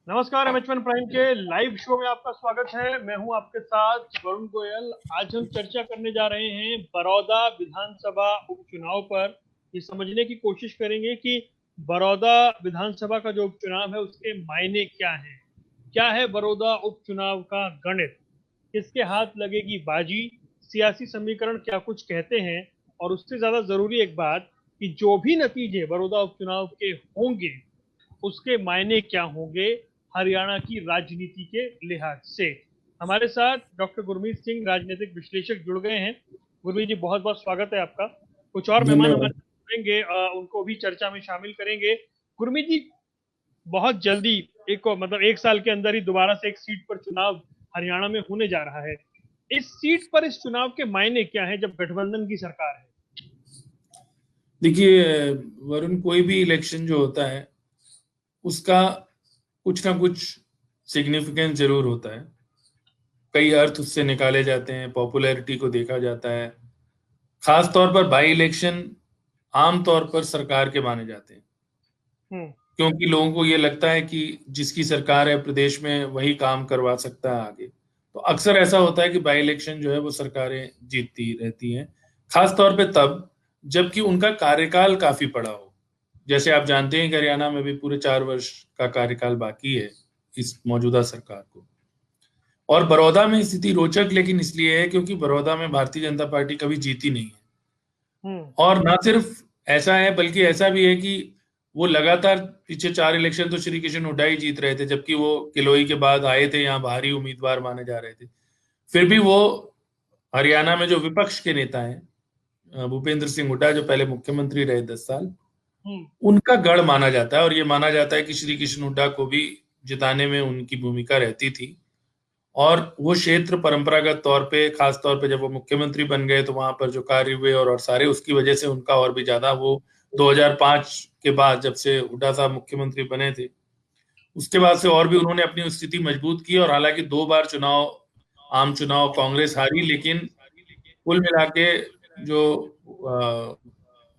नमस्कार, M prime के live show में आपका स्वागत है। मैं हूं आपके साथ वरुण गोयल। आज हम चर्चा करने जा रहे हैं बड़ौदा विधानसभा उपचुनाव पर। ये समझने की कोशिश करेंगे कि बड़ौदा विधानसभा का जो उपचुनाव है उसके मायने क्या हैं। क्या है बड़ौदा उपचुनाव का गणित, किसके हाथ लगेगी बाजी, सियासी समीकरण क्या कुछ कहते हैं। और उससे ज्यादा जरूरी एक बात कि जो भी नतीजे बड़ौदा उपचुनाव के होंगे उसके मायने क्या होंगे हरियाणा की राजनीति के लिहाज से। हमारे साथ डॉक्टर गुरमीत सिंह, राजनीतिक विश्लेषक, जुड़ गए हैं। गुरमीत जी, बहुत बहुत स्वागत है आपका। कुछ और मेहमान हमारे धन्यवाद। साथ जुड़ेंगे, उनको भी चर्चा में शामिल करेंगे। गुरमीत जी, बहुत जल्दी एक साल के अंदर ही दोबारा से एक सीट पर चुनाव हरियाणा में होने जा रहा है। इस सीट पर इस चुनाव के मायने क्या है जब गठबंधन की सरकार है? देखिए वरुण, कोई भी इलेक्शन जो होता है उसका कुछ ना कुछ सिग्निफिकेंस जरूर होता है। कई अर्थ उससे निकाले जाते हैं, पॉपुलैरिटी को देखा जाता है। खास तौर पर बाई इलेक्शन आम तौर पर सरकार के माने जाते हैं, हम्म। क्योंकि लोगों को ये लगता है कि जिसकी सरकार है प्रदेश में वही काम करवा सकता है आगे। तो अक्सर ऐसा होता है कि बाई इलेक्शन जो है वो सरकारें जीतती रहती हैं, खास तौर पे तब जबकि उनका कार्यकाल काफी बड़ा हो। जैसे आप जानते हैं कि हरियाणा में भी पूरे 4 वर्ष का कार्यकाल बाकी है इस मौजूदा सरकार को। और बड़ौदा में स्थिति रोचक लेकिन इसलिए है क्योंकि बड़ौदा में भारतीय जनता पार्टी कभी जीती नहीं है। हम्म। और ना सिर्फ ऐसा है बल्कि ऐसा भी है कि वो लगातार पीछे 4 इलेक्शन तो श्री कृष्ण हुड्डा ही जीत रहे थे, जबकि वो किलोई के बाद आए थे, यहाँ भारी उम्मीदवार माने जा रहे थे। फिर भी वो हरियाणा में जो विपक्ष के नेता हैं, भूपेंद्र सिंह हुड्डा जो पहले मुख्यमंत्री रहे 10 साल, हम्म। उनका गढ़ माना जाता है। और ये माना जाता है कि श्री कृष्ण हुड्डा को भी जिताने में उनकी भूमिका रहती थी। और वो क्षेत्र परंपरागत तौर पे, खास तौर पे जब वो मुख्यमंत्री बन गए तो वहां पर जो कार्य हुए और सारे, उसकी वजह से उनका और भी ज्यादा वो 2005 के बाद जब से हुड्डा साहब मुख्यमंत्री बने थे उसके बाद से और भी उन्होंने अपनी स्थिति मजबूत की। और हालांकि 2 बार चुनाव, आम चुनाव कांग्रेस हारी, लेकिन कुल मिला के जो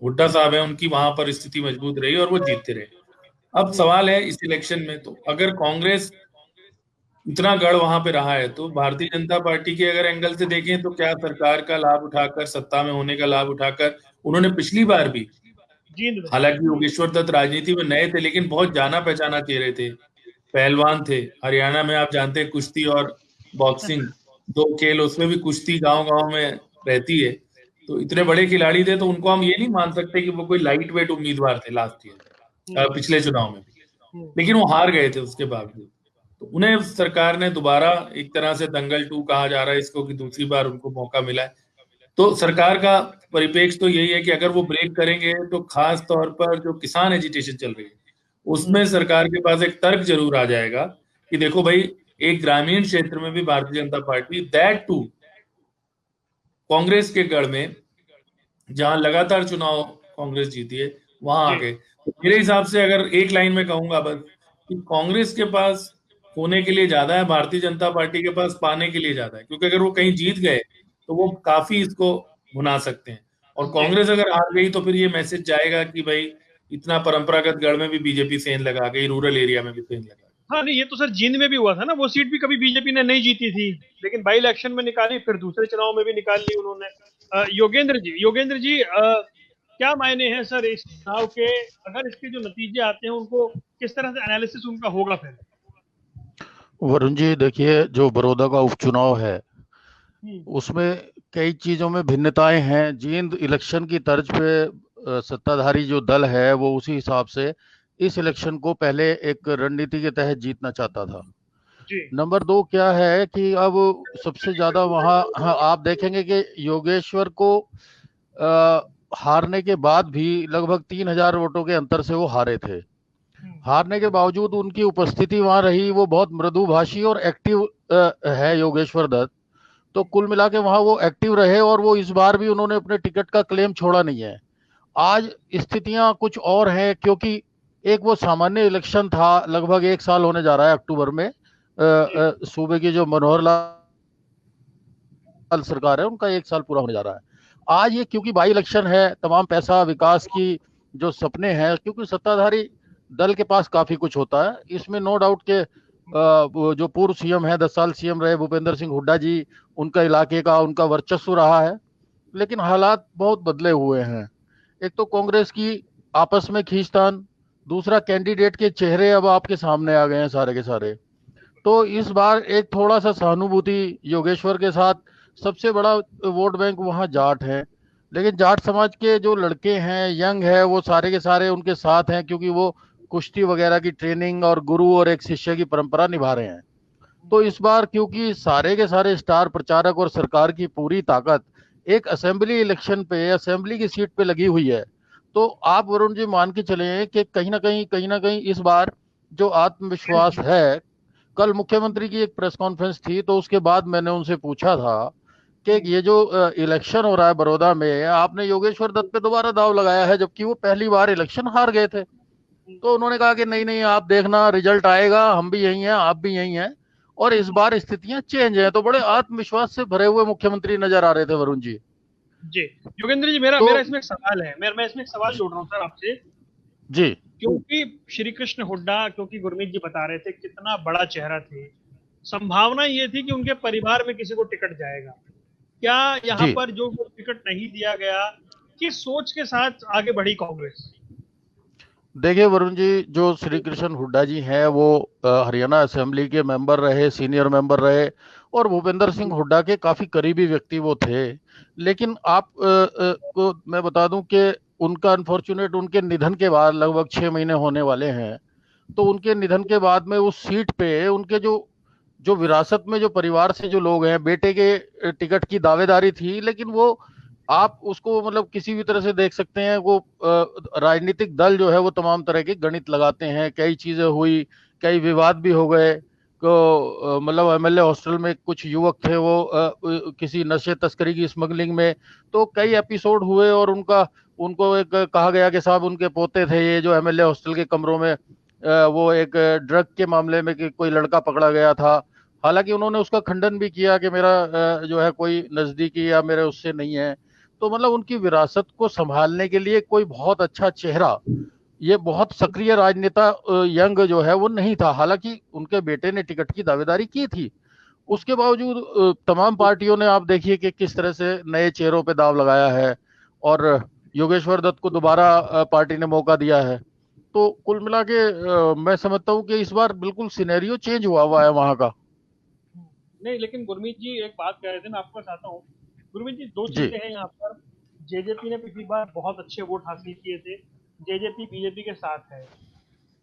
हुड्डा साहब है उनकी वहां पर स्थिति मजबूत रही और वो जीतते रहे। अब हम्म। सवाल है इस इलेक्शन में, तो अगर कांग्रेस इतना गढ़ वहां पे रहा है तो भारतीय जनता पार्टी के अगर एंगल से देखें तो क्या सरकार का लाभ उठाकर, सत्ता में होने का लाभ उठाकर, उन्होंने पिछली बार भी, जींद में। हालांकि योगेश्वर दत्त राजनीति में नए थे लेकिन बहुत जाना पहचाना चेहरे थे, पहलवान थे। हरियाणा में आप जानते हैं कुश्ती और बॉक्सिंग, दो खेल, उसमें भी कुश्ती गांव गांव में रहती है। तो इतने बड़े खिलाड़ी थे, तो उनको हम ये नहीं मान सकते कि वो कोई लाइट वेट उम्मीदवार थे लास्ट ईयर, हम्म। पिछले चुनाव में भी। हम्म। लेकिन वो हार गए थे उसके बावजूद। तो उन्हें सरकार ने दोबारा, एक तरह से दंगल 2 कहा जा रहा है इसको, कि दूसरी बार उनको मौका मिला है। तो सरकार का परिप्रेक्ष्य तो यही है कि अगर वो ब्रेक करेंगे तो खास तौर पर जो किसान एजिटेशन चल रही है उसमें हम्म। सरकार के पास एक तर्क जरूर आ जाएगा कि देखो भाई, एक ग्रामीण क्षेत्र में भी Bharatiya Janata party, that to Congress के गढ़ में, जहां लगातार चुनाव कांग्रेस जीती है, वहां आ जी। गए। तो मेरे हिसाब से अगर एक लाइन में कहूंगा बस, कि कांग्रेस के पास होने के लिए ज्यादा है, भारतीय जनता पार्टी के पास पाने के लिए ज्यादा है। क्योंकि अगर वो कहीं जीत गए तो वो काफी इसको भुना सकते हैं। और जी। कांग्रेस अगर हार गई तो फिर ये मैसेज जाएगा कि भाई, इतना परंपरागत गढ़ में भी बीजेपी सेंध लगा गई, रूरल एरिया में भी सेंध लगा हाँ, नहीं, ये तो सर जींद में भी हुआ था ना। वो सीट भी कभी बीजेपी ने नहीं जीती थी, लेकिन बाई इलेक्शन में निकाली, फिर दूसरे चुनाव में भी निकाल ली उन्होंने। योगेंद्र जी, क्या मायने हैं सर इस चुनाव के? अगर इसके जो नतीजे आते हैं उनको किस तरह से एनालिसिस उनका होगा फिर? वरुण जी, देखिए, जो बड़ौदा का उपचुनाव है हम्म। उसमें कई चीजों में भिन्नताएं हैं। जींद इलेक्शन की तर्ज पे सत्ताधारी जो दल है वो उसी हिसाब से इस इलेक्शन को पहले एक रणनीति के तहत जीतना चाहता था। जी। नंबर दो क्या है कि अब सबसे ज्यादा वहाँ, हाँ, आप देखेंगे कि योगेश्वर को हारने के बाद भी लगभग 3,000 वोटों के अंतर से वो हारे थे। हम्म। हारने के बावजूद उनकी उपस्थिति वहां रही, वो बहुत मृदुभाषी और एक्टिव है योगेश्वर दत्त। तो कुल मिला के वहां वो एक्टिव रहे और वो इस बार भी उन्होंने अपने टिकट का क्लेम छोड़ा नहीं है। आज स्थितियां कुछ और हैं, क्योंकि एक वो सामान्य इलेक्शन था, लगभग 1 साल होने जा रहा है अक्टूबर में। जी। सूबे की जो मनोहर लाल सरकार है उनका 1 साल पूरा होने जा रहा है। आज ये क्योंकि बाई इलेक्शन है, तमाम पैसा विकास की जो सपने हैं, क्योंकि सत्ताधारी दल के पास काफी कुछ होता है। इसमें नो डाउट के वो जो पूर्व सीएम है, 10 साल सीएम रहे भूपेंद्र सिंह हुड्डा जी, उनका इलाके का उनका वर्चस्व रहा है। लेकिन हालात बहुत बदले हुए हैं। एक तो कांग्रेस की आपस में खींचतान, दूसरा कैंडिडेट के चेहरे अब आपके सामने आ गए हैं सारे के सारे। तो इस बार एक थोड़ा सा सहानुभूति योगेश्वर के साथ। सबसे बड़ा वोट बैंक वहाँ जाट है, लेकिन जाट समाज के जो लड़के हैं, यंग है, वो सारे के सारे उनके साथ हैं, क्योंकि वो कुश्ती वगैरह की ट्रेनिंग और गुरु और एक शिष्य की परंपरा निभा रहे हैं। तो इस बार क्योंकि सारे के सारे स्टार प्रचारक और सरकार की पूरी ताकत एक असेंबली इलेक्शन पे, असेंबली की सीट पे लगी हुई है, तो आप वरुण जी मान के चले कि कहीं ना कहीं इस बार जो आत्मविश्वास है। कल मुख्यमंत्री की एक प्रेस कॉन्फ्रेंस थी, तो उसके बाद मैंने उनसे पूछा था कि ये जो इलेक्शन हो रहा है बड़ौदा में, आपने योगेश्वर दत्त पे दोबारा दाव लगाया है, जबकि वो पहली बार इलेक्शन हार गए थे। तो उन्होंने कहा कि नहीं नहीं, आप देखना रिजल्ट आएगा, हम भी यही हैं, आप भी यही हैं, और इस बार स्थितियां चेंज हैं। तो बड़े आत्मविश्वास से भरे हुए मुख्यमंत्री नजर आ रहे थे वरुण जी। जी योगेंद्र जी, मेरा तो मेरा इसमें एक सवाल है। मैं इसमें एक सवाल जोड़ रहा हूँ सर आपसे। जी क्योंकि श्री कृष्ण हुड्डा, क्योंकि गुरमीत जी बता रहे थे कितना बड़ा चेहरा थे, संभावना ये थी कि उनके परिवार में किसी को टिकट जाएगा। क्या यहाँ जी पर जो टिकट नहीं दिया गया, किस सोच के साथ आगे बढ़ी कांग्रेस? देखिए वरुण जी, जो श्री कृष्ण हुड्डा जी हैं वो हरियाणा असेंबली के मेंबर रहे, सीनियर मेंबर रहे, और भूपेंद्र सिंह हुड्डा के काफी करीबी व्यक्ति वो थे। लेकिन आप को मैं बता दूं कि उनका अनफॉर्चुनेट, उनके निधन के बाद लगभग 6 महीने होने वाले हैं। तो उनके निधन के बाद में उस सीट पे उनके जो जो विरासत में जो परिवार से जो लोग हैं, बेटे के टिकट की दावेदारी थी। लेकिन वो आप उसको मतलब किसी भी तरह से देख सकते हैं, वो राजनीतिक दल जो है वो तमाम तरह के गणित लगाते हैं। कई चीजें हुई, कई विवाद भी हो गए। तो मतलब एमएलए हॉस्टल में कुछ युवक थे, वो किसी नशे तस्करी की स्मगलिंग में, तो कई एपिसोड हुए। और उनका उनको एक कहा गया कि साहब उनके पोते थे ये जो एमएलए हॉस्टल के कमरों में वो एक ड्रग के मामले में कि कोई लड़का पकड़ा गया था। हालांकि उन्होंने उसका खंडन भी किया कि मेरा जो है कोई नजदीकी या मेरे उससे नहीं है। तो मतलब उनकी विरासत को संभालने के लिए कोई बहुत अच्छा चेहरा, ये बहुत सक्रिय राजनेता यंग जो है वो नहीं था। हालांकि उनके बेटे ने टिकट की दावेदारी की थी, उसके बावजूद तमाम पार्टियों ने, आप देखिए कि किस तरह से नए चेहरों पे दाव लगाया है। और योगेश्वर दत्त को दोबारा पार्टी ने मौका दिया है। तो कुल मिला के मैं समझता हूँ कि इस बार बिल्कुल सिनेरियो चेंज हुआ है वहां का। नहीं, लेकिन गुरमीत जी एक बात कह रहे थे, मैं आपको बताता हूँ। गुरमीत जी, दो जी चीजें हैं यहाँ पर। जेजेपी ने पिछली बार बहुत अच्छे वोट हासिल किए थे। जेजेपी बीजेपी के साथ है।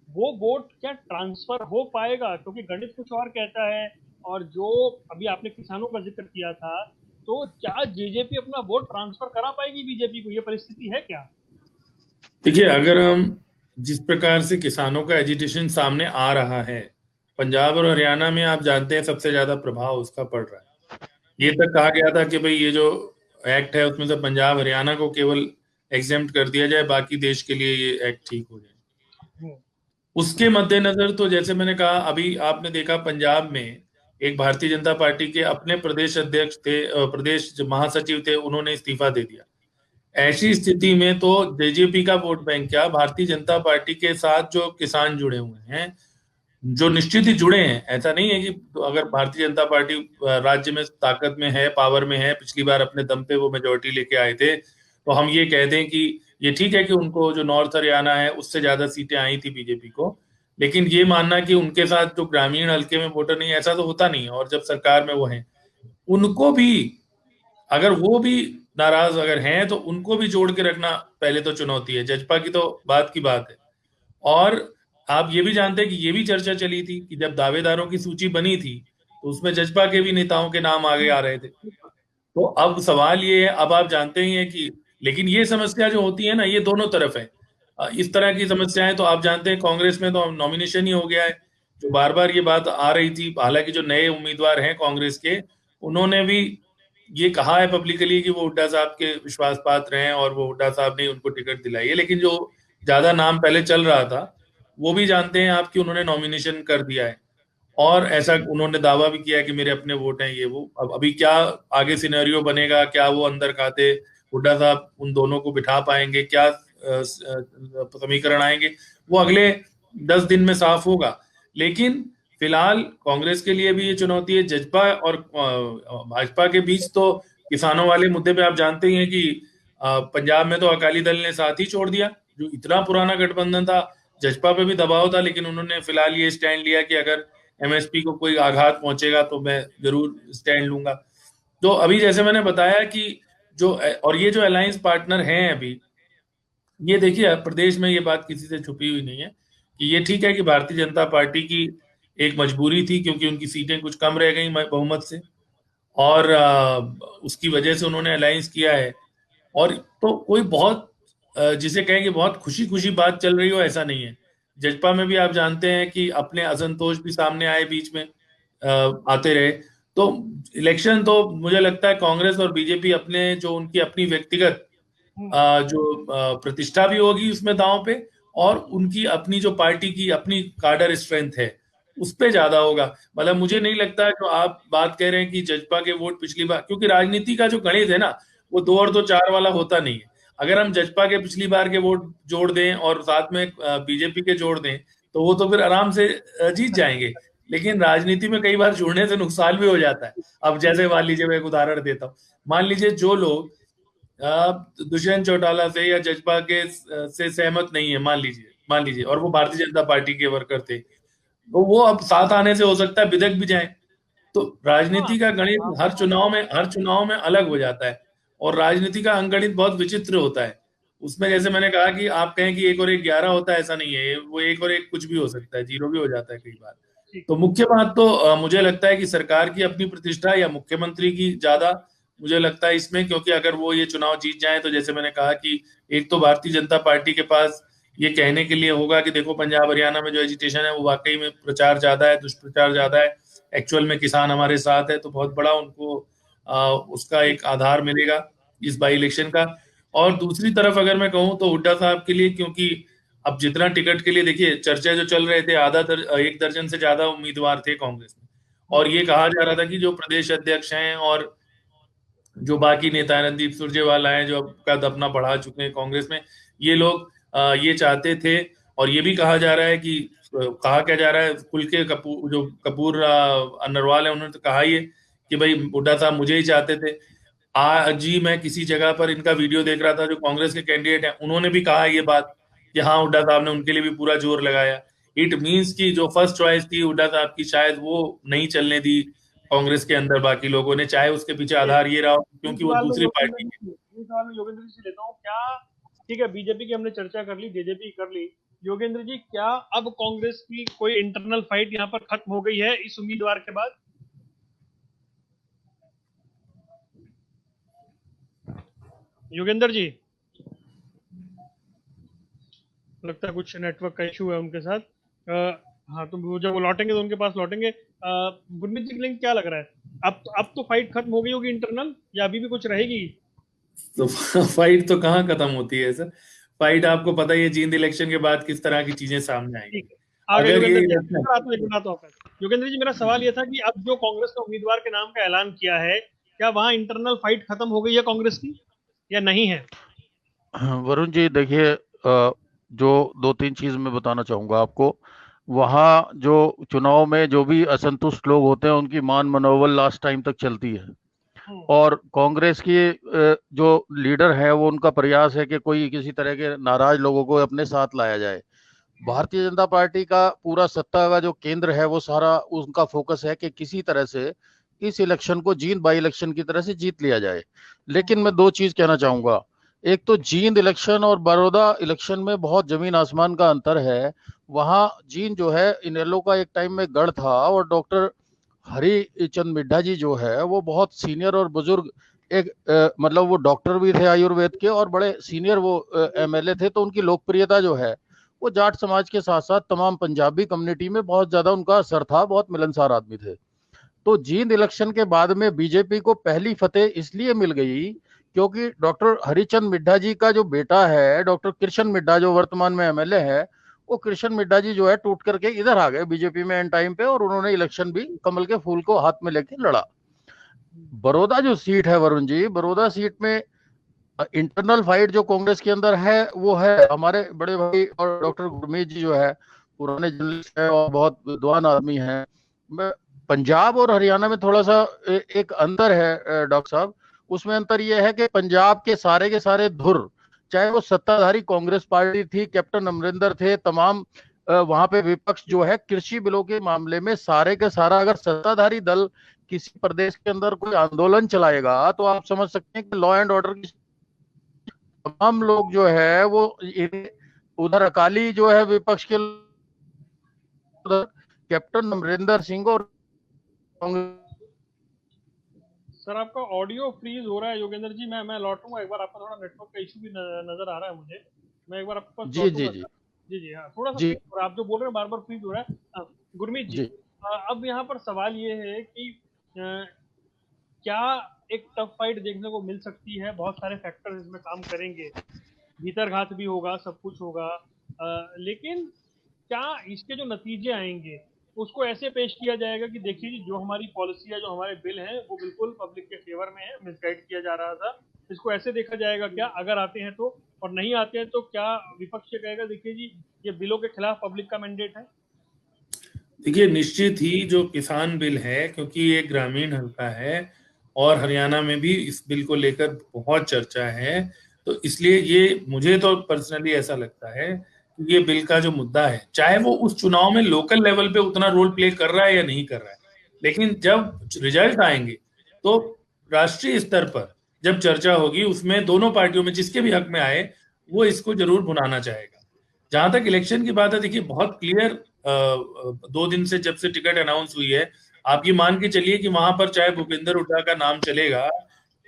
वो वोट क्या ट्रांसफर हो पाएगा? क्योंकि गणित कुछ और कहता है। और जो अभी आपने किसानों का जिक्र किया था, तो क्या जेजेपी अपना वोट ट्रांसफर करा पाएगी बीजेपी को? ये परिस्थिति है क्या? देखिए, अगर हम जिस प्रकार से किसानों का एजिटेशन सामने आ रहा है, पंजाब और हरियाणा में आप जानते हैं सबसे ज्यादा प्रभाव उसका पड़ रहा है। ये तक कहा गया था कि भाई ये जो एक्ट है उसमें से पंजाब हरियाणा को केवल एग्जेम्प्ट कर दिया जाए, बाकी देश के लिए ये एक्ट ठीक हो जाए। उसके मद्देनजर तो जैसे मैंने कहा, अभी आपने देखा पंजाब में एक भारतीय जनता पार्टी के अपने प्रदेश अध्यक्ष थे, प्रदेश जो महासचिव थे, उन्होंने इस्तीफा दे दिया। ऐसी स्थिति में तो जेजेपी का वोट बैंक क्या, भारतीय जनता पार्टी के साथ जो किसान जुड़े हुए हैं, जो निश्चित ही जुड़े हैं, ऐसा नहीं है कि तो अगर भारतीय जनता पार्टी राज्य में ताकत में है, पावर में है, पिछली बार अपने दम पे वो मेजोरिटी लेके आए थे, तो हम ये कहते हैं कि ये ठीक है कि उनको जो नॉर्थ हरियाणा है उससे ज्यादा सीटें आई थी बीजेपी को। लेकिन ये मानना कि उनके साथ जो ग्रामीण हल्के में वोटर नहीं, ऐसा तो होता नहीं। और जब सरकार में वो है, उनको भी, अगर वो भी नाराज अगर हैं, तो उनको भी जोड़ के रखना पहले तो चुनौती है। जजपा की तो बात की बात है। और आप ये भी जानते हैं कि ये भी चर्चा चली थी कि जब दावेदारों की सूची बनी थी तो उसमें जजपा के भी नेताओं के नाम आगे आ रहे थे। तो अब सवाल ये है, अब आप जानते ही हैं कि, लेकिन ये समस्या जो होती है ना, ये दोनों तरफ है। इस तरह की समस्याएं तो आप जानते हैं कांग्रेस में तो नॉमिनेशन ही हो गया है। जो बार बार ये बात आ रही थी, हालांकि जो नए उम्मीदवार हैं कांग्रेस के, उन्होंने भी ये कहा है पब्लिकली कि वो हुड्डा साहब के विश्वास पात्र हैं और वो हुड्डा साहब ने उनको टिकट दिलाई है। लेकिन जो ज्यादा नाम पहले चल रहा था, वो भी जानते हैं आप कि उन्होंने नॉमिनेशन कर दिया है। और ऐसा उन्होंने दावा भी किया है कि मेरे अपने वोट हैं ये वो। अब अभी क्या आगे सिनेरियो बनेगा, क्या वो अंदर खाते हुड्डा साहब उन दोनों को बिठा पाएंगे, क्या समीकरण आएंगे, वो अगले 10 दिन में साफ होगा। लेकिन फिलहाल कांग्रेस के लिए भी ये चुनौती है, जजपा और भाजपा के बीच तो किसानों वाले मुद्दे पे आप जानते ही हैं कि पंजाब में तो अकाली दल ने साथ ही छोड़ दिया, जो इतना पुराना गठबंधन था। जजपा पे भी दबाव था, लेकिन उन्होंने फिलहाल ये स्टैंड लिया कि अगर एमएसपी को कोई आघात पहुंचेगा तो मैं जरूर स्टैंड लूंगा। तो अभी जैसे मैंने बताया कि जो और ये जो अलायंस पार्टनर हैं अभी, ये देखिए प्रदेश में ये बात किसी से छुपी हुई नहीं है कि ये ठीक है कि भारतीय जनता पार्टी की एक मजबूरी थी, क्योंकि उनकी सीटें कुछ कम रह गई बहुमत से, और उसकी वजह से उन्होंने अलायंस किया है। और तो कोई बहुत जिसे कहेंगे बहुत खुशी खुशी बात चल रही हो, ऐसा नहीं है। जजपा में भी आप जानते हैं कि अपने असंतोष भी सामने आए, बीच में आते रहे। तो इलेक्शन तो मुझे लगता है कांग्रेस और बीजेपी अपने जो उनकी अपनी व्यक्तिगत जो प्रतिष्ठा भी होगी उसमें दांव पे, और उनकी अपनी जो पार्टी की अपनी कार्डर स्ट्रेंथ है उस पे ज्यादा होगा। मतलब मुझे नहीं लगता जो आप बात कह रहे हैं कि जजपा के वोट पिछली बार, क्योंकि राजनीति का जो गणित है ना वो 2 और 2 4 वाला होता नहीं है। अगर हम जजपा के पिछली बार के वोट जोड़ दें और साथ में बीजेपी के जोड़ दें तो वो तो फिर आराम से जीत जाएंगे। लेकिन राजनीति में कई बार जुड़ने से नुकसान भी हो जाता है। अब जैसे मान लीजिए, मैं एक उदाहरण देता हूँ। मान लीजिए जो लोग दुष्यंत चौटाला से या जजपा के से सहमत नहीं है, मान लीजिए, और वो भारतीय जनता पार्टी के वर्कर थे, तो वो अब साथ आने से हो सकता है बिदक भी जाए। तो राजनीति का गणित हर चुनाव में अलग हो जाता है, और राजनीति का अंकगणित बहुत विचित्र होता है। उसमें जैसे मैंने कहा कि आप कहें कि 1 और 1 11 होता है, ऐसा नहीं है। वो 1 और 1 कुछ भी हो सकता है, 0 भी हो जाता है कई बार। तो मुख्य बात तो मुझे लगता है कि सरकार की अपनी प्रतिष्ठा या मुख्यमंत्री की ज्यादा मुझे लगता है इसमें, क्योंकि अगर वो ये चुनाव जीत जाए तो जैसे मैंने कहा कि एक तो भारतीय जनता पार्टी के पास ये कहने के लिए होगा कि देखो पंजाब हरियाणा में जो एजिटेशन है वो वाकई में प्रचार ज्यादा है, दुष्प्रचार ज्यादा है, एक्चुअल में किसान हमारे साथ है। तो बहुत बड़ा उनको उसका एक आधार मिलेगा इस बाई इलेक्शन का। और दूसरी तरफ अगर मैं कहूँ तो हुड्डा साहब के लिए, क्योंकि अब जितना टिकट के लिए देखिए चर्चा जो चल रहे थे, 1 दर्जन से ज्यादा उम्मीदवार थे कांग्रेस में, और ये कहा जा रहा था कि जो प्रदेश अध्यक्ष हैं और जो बाकी नेता है, रणदीप सुरजेवाला हैं जो अब का दफना बढ़ा चुके हैं कांग्रेस में, ये लोग ये चाहते थे। और ये भी कहा जा रहा है कि कहा क्या जा रहा है, कुल के कपूर जो कपूर अनरवाल है उन्होंने तो कहा ही है कि भाई हुड्डा साहब मुझे ही चाहते थे। आज ही मैं किसी जगह पर इनका वीडियो देख रहा था, जो कांग्रेस के कैंडिडेट हैं उन्होंने भी कहा ये बात कि हाँ हुड्डा साहब ने उनके लिए भी पूरा जोर लगाया। इट मीन्स कि जो फर्स्ट चॉइस थी हुड्डा साहब की, शायद वो नहीं चलने दी कांग्रेस के अंदर बाकी लोगों ने, चाहे उसके पीछे आधार ये रहा हो क्योंकि वो दूसरी पार्टी है। सवाल मैं योगेंद्र जी से लेता हूँ। क्या ठीक है, बीजेपी की हमने चर्चा कर ली, जेजेपी कर ली, योगेंद्र जी क्या अब कांग्रेस की कोई इंटरनल फाइट यहाँ पर खत्म हो गई है इस उम्मीदवार के बाद? योगेंद्र जी, लगता है कुछ नेटवर्क का इशू है उनके साथ। हाँ, तो जब वो लौटेंगे तो उनके पास लौटेंगे। गुरमीत जी के लिए क्या लग रहा है, अब तो फाइट खत्म हो गई होगी इंटरनल, या अभी भी कुछ रहेगी? तो फाइट तो कहाँ खत्म होती है सर। फाइट आपको पता ही है जींद इलेक्शन के बाद किस तरह की चीजें सामने आएंगी। अगर ये योगेंद्र जी, मेरा सवाल ये था कि अब जो कांग्रेस ने उम्मीदवार के नाम का ऐलान किया है, क्या वहां इंटरनल फाइट खत्म हो गई है कांग्रेस की या नहीं है? वरुण जी देखिए, जो 2-3 चीज मैं बताना चाहूंगा आपको। वहाँ जो चुनाव में जो भी असंतुष्ट लोग होते हैं उनकी मान मनोबल लास्ट टाइम तक चलती है, और कांग्रेस की जो लीडर है वो उनका प्रयास है कि कोई किसी तरह के नाराज लोगों को अपने साथ लाया जाए। भारतीय जनता पार्टी का पूरा सत्ता का जो केंद्र है वो सारा उनका फोकस है कि किसी तरह से इस इलेक्शन को जींद बाई इलेक्शन की तरह से जीत लिया जाए। लेकिन मैं 2 चीज कहना चाहूंगा। एक तो जींद इलेक्शन और बड़ौदा इलेक्शन में बहुत जमीन आसमान का अंतर है। वहां जींद जो है इनेलो का एक टाइम में गढ़ था, और डॉक्टर हरिचंद मिड्ढा जी जो है वो बहुत सीनियर और बुजुर्ग एक मतलब वो डॉक्टर भी थे आयुर्वेद के, और बड़े सीनियर वो एमएलए थे। तो उनकी लोकप्रियता जो है वो जाट समाज के साथ साथ तमाम पंजाबी कम्युनिटी में बहुत ज्यादा उनका असर था, बहुत मिलनसार आदमी थे। तो जींद इलेक्शन के बाद में बीजेपी को पहली फतेह इसलिए मिल गई क्योंकि डॉक्टर हरिचंद मिड्ढा जी का जो बेटा है डॉक्टर कृष्ण मिड्ढा, जो वर्तमान में एमएलए है, वो कृष्ण मिड्ढा जी जो है टूट करके इधर आ गए बीजेपी में एंड टाइम पे, और उन्होंने इलेक्शन भी कमल के फूल को हाथ में लेके लड़ा। बड़ौदा जो सीट है वरुण जी, बड़ौदा सीट में इंटरनल फाइट जो कांग्रेस के अंदर है वो है हमारे बड़े भाई और डॉक्टर गुरमीत जी जो है पुराने जर्नलिस्ट है और बहुत विद्वान आदमी है। पंजाब और हरियाणा में थोड़ा सा एक अंतर है डॉक्टर साहब। उसमें अंतर यह है कि पंजाब के सारे धुर, चाहे वो सत्ताधारी कांग्रेस पार्टी थी, कैप्टन अमरिंदर थे, तमाम वहां पे विपक्ष जो है कृषि बिलों के मामले में सारे के सारा, अगर सत्ताधारी दल किसी प्रदेश के अंदर कोई आंदोलन चलाएगा तो आप समझ सकते हैं कि लॉ एंड ऑर्डर की तमाम लोग जो है वो उधर अकाली जो है विपक्ष के कैप्टन अमरिंदर सिंह और सर आपका ऑडियो फ्रीज हो रहा है योगेंद्र जी। मैं लौटूंगा एक बार, आपका थोड़ा नेटवर्क का इशू भी नजर आ रहा है मुझे। मैं एक बार आपके पास जी लौटूंगा जी सर। जी हाँ, थोड़ा सा जी फ्रीज हो रहा है, आप जो बोल रहे हैं बार बार फ्रीज हो रहा है। गुरमीत जी, जी अब यहाँ पर सवाल ये है कि क्या एक टफ फाइट देखने को मिल सकती है? बहुत सारे फैक्टर्स इसमें काम करेंगे, भीतरघात भी होगा, सब कुछ होगा, लेकिन क्या इसके जो नतीजे आएंगे उसको ऐसे पेश किया जाएगा कि देखिए जी, जो हमारी पॉलिसी है, जो हमारे बिल हैं, वो बिल्कुल पब्लिक के फेवर में है, मिसगाइड किया जा रहा था, इसको ऐसे देखा जाएगा क्या अगर आते हैं तो? और नहीं आते हैं तो क्या विपक्ष ये कहेगा देखिए जी, ये बिलों के खिलाफ पब्लिक का मैंडेट है? देखिए, निश्चित ही जो किसान बिल है, क्योंकि ये ग्रामीण हल्का है और हरियाणा में भी इस बिल को लेकर बहुत चर्चा है, तो इसलिए ये मुझे तो पर्सनली ऐसा लगता है कि ये बिल का जो मुद्दा है, चाहे वो उस चुनाव में लोकल लेवल पे उतना रोल प्ले कर रहा है या नहीं कर रहा है, लेकिन जब रिजल्ट आएंगे तो राष्ट्रीय स्तर पर जब चर्चा होगी, उसमें दोनों पार्टियों में जिसके भी हक में आए वो इसको जरूर भुनाना चाहेगा। जहां तक इलेक्शन की बात है, देखिए बहुत क्लियर 2 दिन से जब से टिकट अनाउंस हुई है, आप ये मान के चलिए कि वहां पर चाहे भूपेंद्र हुड्डा का नाम चलेगा,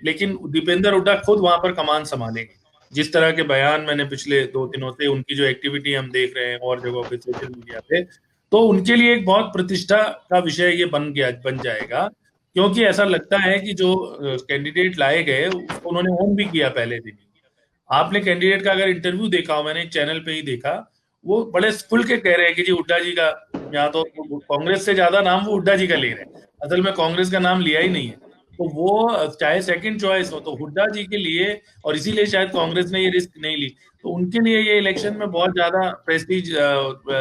लेकिन दीपेंद्र हुड्डा खुद वहां पर कमान संभालेंगे। जिस तरह के बयान मैंने पिछले 2 दिनों से, उनकी जो एक्टिविटी हम देख रहे हैं और जगहों पे सोशल मीडिया पे, तो उनके लिए एक बहुत प्रतिष्ठा का विषय ये बन जाएगा, क्योंकि ऐसा लगता है कि जो कैंडिडेट लाए गए उसको उन्होंने ओन भी किया पहले दिन ही। आपने कैंडिडेट का अगर इंटरव्यू देखा हो, मैंने एक चैनल पे ही देखा, वो बड़े खुल के कह रहे हैं कि जी हुड्डा जी का, यहाँ तो कांग्रेस से ज्यादा नाम वो हुड्डा जी का ले रहे हैं, असल में कांग्रेस का नाम लिया ही नहीं है। तो वो चाहे सेकंड चॉइस हो तो हुड्डा जी के लिए, और इसीलिए शायद कांग्रेस ने ये रिस्क नहीं ली, तो उनके लिए ये इलेक्शन में बहुत ज्यादा प्रेस्टीज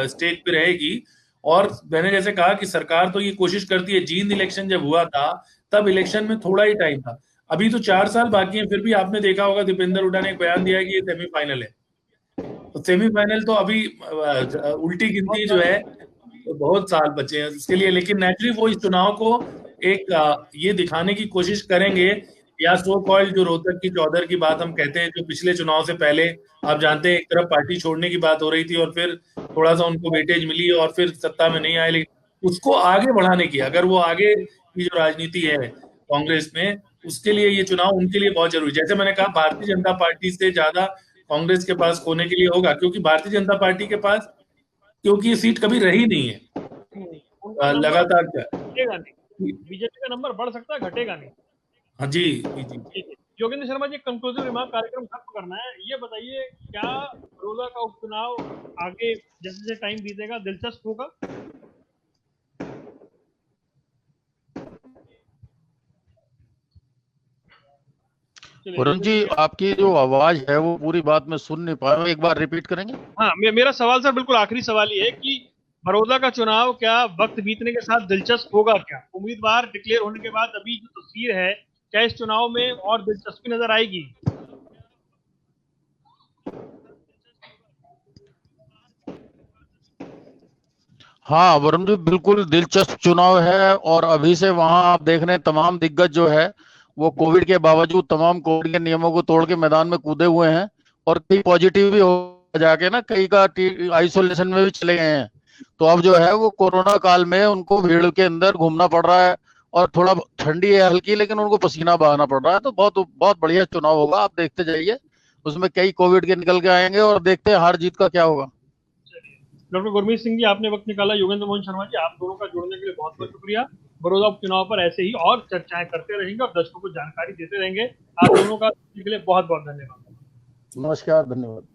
स्टेज पे रहेगी। और मैंने जैसे कहा कि सरकार तो ये कोशिश करती है, जींद इलेक्शन जब हुआ था तब इलेक्शन में थोड़ा ही टाइम था, अभी तो 4 साल बाकी है, फिर भी आपने देखा होगा दीपेंद्र हुड्डा ने एक बयान दिया कि ये सेमीफाइनल है। तो सेमीफाइनल तो अभी उल्टी गिनती जो है, तो बहुत साल बचे हैं उसके लिए, लेकिन नेचुरली वो इस चुनाव को एक ये दिखाने की कोशिश करेंगे, या सो कॉल्ड जो रोहतक की चौधर की बात हम कहते हैं, जो पिछले चुनाव से पहले आप जानते हैं एक तरफ पार्टी छोड़ने की बात हो रही थी और फिर थोड़ा सा उनको वेटेज मिली और फिर सत्ता में नहीं आए, लेकिन उसको आगे बढ़ाने की, अगर वो आगे की जो राजनीति है कांग्रेस में, उसके लिए ये चुनाव उनके लिए बहुत जरूरी। जैसे मैंने कहा, भारतीय जनता पार्टी से ज्यादा कांग्रेस के पास खोने के लिए होगा, क्योंकि भारतीय जनता पार्टी के पास, क्योंकि ये सीट कभी रही नहीं है लगातार घटेगा नहीं, बीजेपी का नंबर बढ़ सकता है, घटेगा नहीं। हाँ जी जी जी। योगेंद्र शर्मा जी, कंक्लूसिव रिमार्क, कार्यक्रम खत्म करना है, ये बताइए क्या बड़ौदा का उपचुनाव आगे जैसे जैसे टाइम बीतेगा दिलचस्प होगा? वरुण जी, आपकी जो आवाज है वो पूरी बात में सुन नहीं पाया, एक बार रिपीट करेंगे? हाँ, मेरा सवाल सर बिल्कुल आखिरी सवाल ये है कि बड़ौदा का चुनाव क्या वक्त बीतने के साथ दिलचस्प होगा? क्या उम्मीदवार डिक्लेयर होने के बाद अभी जो तस्वीर है, क्या इस चुनाव में और दिलचस्पी नजर आएगी? हाँ वरुण जी, बिल्कुल दिलचस्प चुनाव है। और अभी से वहां आप देख रहे हैं तमाम दिग्गज जो है वो कोविड के बावजूद तमाम कोविड के नियमों को तोड़ के मैदान में कूदे हुए हैं, और कई पॉजिटिव भी हो जाके ना, कई का आइसोलेशन में भी चले गए हैं। तो अब जो है वो कोरोना काल में उनको भीड़ के अंदर घूमना पड़ रहा है, और थोड़ा ठंडी है हल्की, लेकिन उनको पसीना बहाना पड़ रहा है। तो बहुत बहुत बढ़िया चुनाव होगा, आप देखते जाइए, उसमें कई कोविड के निकल के आएंगे, और देखते हैं हार जीत का क्या होगा। डॉक्टर गुरमीत सिंह जी, आपने वक्त निकाला। योगेंद्र मोहन शर्मा जी, आप दोनों का जुड़ने के लिए बहुत बहुत शुक्रिया। बड़ौदा उपचुनाव पर ऐसे ही और चर्चाएं करते रहेंगे और दर्शकों को जानकारी देते रहेंगे। आप दोनों का के लिए बहुत बहुत धन्यवाद। नमस्कार, धन्यवाद।